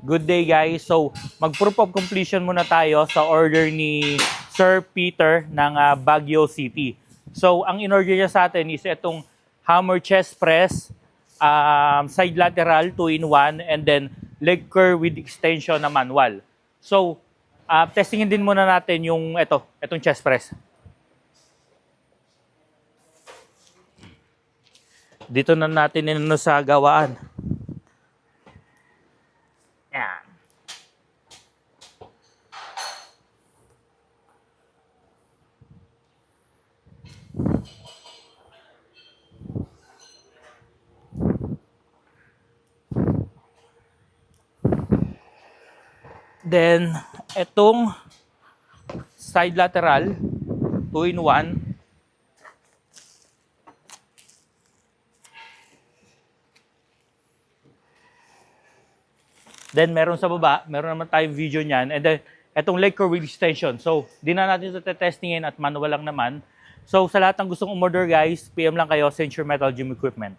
Good day guys. So, mag-proof of completion muna tayo sa order ni Sir Peter ng Baguio City. So, ang in-order niya sa atin is itong hammer chest press, side lateral 2-in-1, and then leg curl with extension na manual. So, testingin din muna natin yung itong chest press. Dito na natin inano sa gawaan. Yan. Then, itong side lateral 2-in-1. Then, meron sa baba, meron naman tayong video niyan. And then, itong leg curl with extension. So, di na natin ito testingin at manual lang naman. So, sa lahat ng gustong umorder guys, PM lang kayo, Century Metal Gym Equipment.